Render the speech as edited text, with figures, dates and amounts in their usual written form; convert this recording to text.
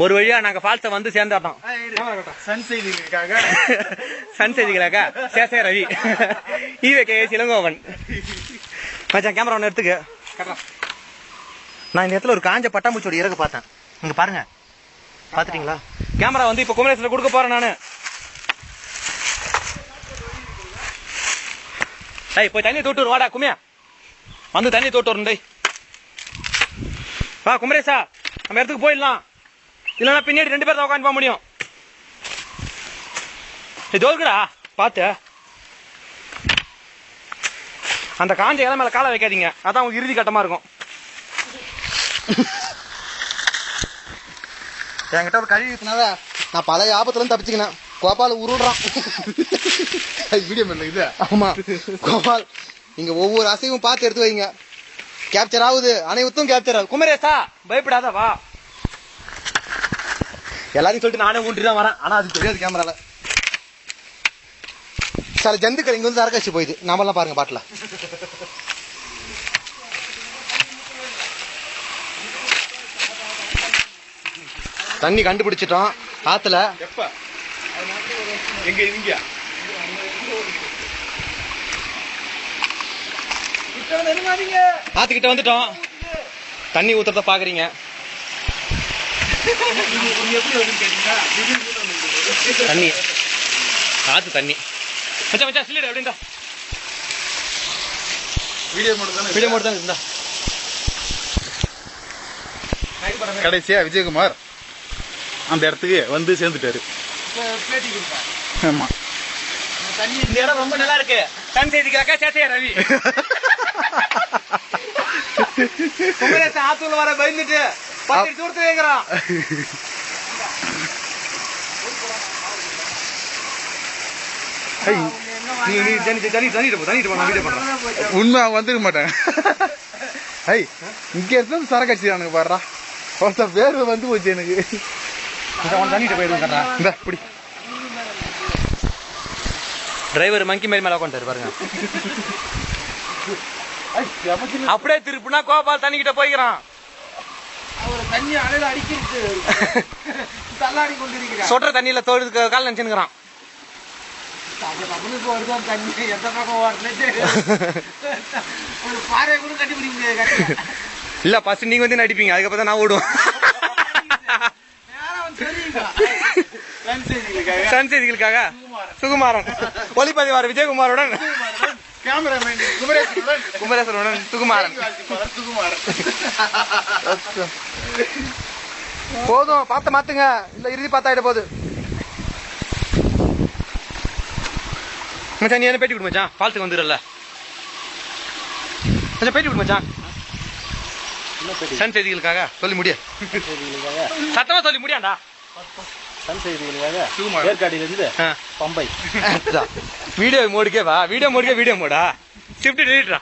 ஒரு வழியா நாங்க ஃபால்ஸ வந்து சேர்ந்துட்டோம். சன் செய்திகளுக்காக சன் செய்திகளாக சேசே ரவி ஈவேகே இளங்கோவன். மச்சான் கேமரா ஒன்று எடுத்துக்க. நான் இந்த இடத்துல ஒரு காஞ்ச பட்டாம்பூச்சியோட இறகு பார்த்தேன். இங்க பாருங்க, பாத்துட்டீங்களா? கேமரா வந்து இப்ப குமரேஸ்ல கொடுக்க போறேன் நானு. போய் தண்ணி தோட்டு வாடா குமியா, வந்து தண்ணி தோட்டு வரணும். வா குமரேசா, நம்ம இடத்துக்கு போயிடலாம். இல்லைன்னா பின்னாடி 2 பேர் தான் உட்காந்து போக முடியும். தோல்குடா பார்த்து, அந்த காஞ்ச இலை மேல காலை வைக்காதீங்க, அதான் உங்களுக்கு இறுதி கட்டமா இருக்கும். என்கிட்ட ஒரு கழுவி இருக்குனால நான் பழைய ஆபத்துல இருந்து தப்பிச்சுக்கினேன். கோபால் உருடுறான் வீடியோ பண்ணல இது. ஆமா கோபால், நீங்க ஒவ்வொரு அசைவும் பார்த்து எடுத்து வைங்க. கேப்சர் ஆகுது, அனைவத்தும் கேப்சர் ஆகுது. குமரேசா பயப்படாத, வா. எல்லாரையும் சொல்லிட்டு நானே ஊன்றி தான் வரேன், ஆனா அது தெரியாது கேமரால. சில ஜந்துக்கள் இங்க வந்து அரக்காச்சு போயிது. நாமெல்லாம் பாருங்க பாட்டுல. தண்ணி கண்டுபிடிச்சிட்டோம் ஆத்துல. ஆத்துக்கிட்ட வந்துட்டோம். தண்ணி ஊத்துறத பாக்குறீங்க. தண்ணி ஆத்து தண்ணி. மச்சான் மச்சான் சிலிடர் அப்படின்டா. வீடியோ மோட் தான் இருந்தா. கடைசியா விஜயகுமார் அந்த இடத்துக்கு வந்து சேர்ந்துட்டாரு. ஆமா, இந்த இடம் ரொம்ப நல்லா இருக்கு. சன் செய்திக்காக சேசையா ரவி. குமரேச ஆத்துல வர பயந்துட்டு 10 தூரத்துல இருக்கிறான். உண்மை வந்துக்க மாட்டேன். இங்க இருந்து சரக்கு அடிச்சுக்கானுங்க பாடுறா. ஒருத்தர் வேர்வை வந்து போச்சு எனக்கு. தண்ணிட்டு போயிருந்தா டிரைவர் மங்கி மாதிரி மேல உட்காந்துரு பாருங்க. அப்படியே திருப்புனா கோபால் தண்ணி கிட்ட போய்க்கிறான். சொட்டுற தண்ணியில தோடு கால் நினைச்சுக்கிறான். இல்ல ஃபர்ஸ்ட் நீங்க வந்து நடிப்பீங்க, அதுக்கப்புறம் நான் ஓடுவேன். சன் செய்திகளுக்காக சுகுமாரன், ஒளிப்பதிவாளர் விஜயகுமாருடன், குமரேசனுடன் சுகுமாரன். போதும், பார்த்து மாத்துங்க, இல்ல இறுதி பார்த்தாயிட போகுது. மச்சான் நீ என்ன பேட்டி விடு மச்சான், ஃபால்ஸுக்கு வந்துடுறல. மச்சான் பேட்டி விடு மச்சான். சன் செய்திகளுக்காக சொல்லி முடிய, சத்தமா சொல்லி முடியாண்டா. சன் செய்திகளுக்காக ஏற்காடியிலிருந்து பம்பை. வீடியோ மோடுக்கே வா, வீடியோ மோடுக்கே வீடியோ மோடா ஷிஃப்ட் டெலிட்ரா.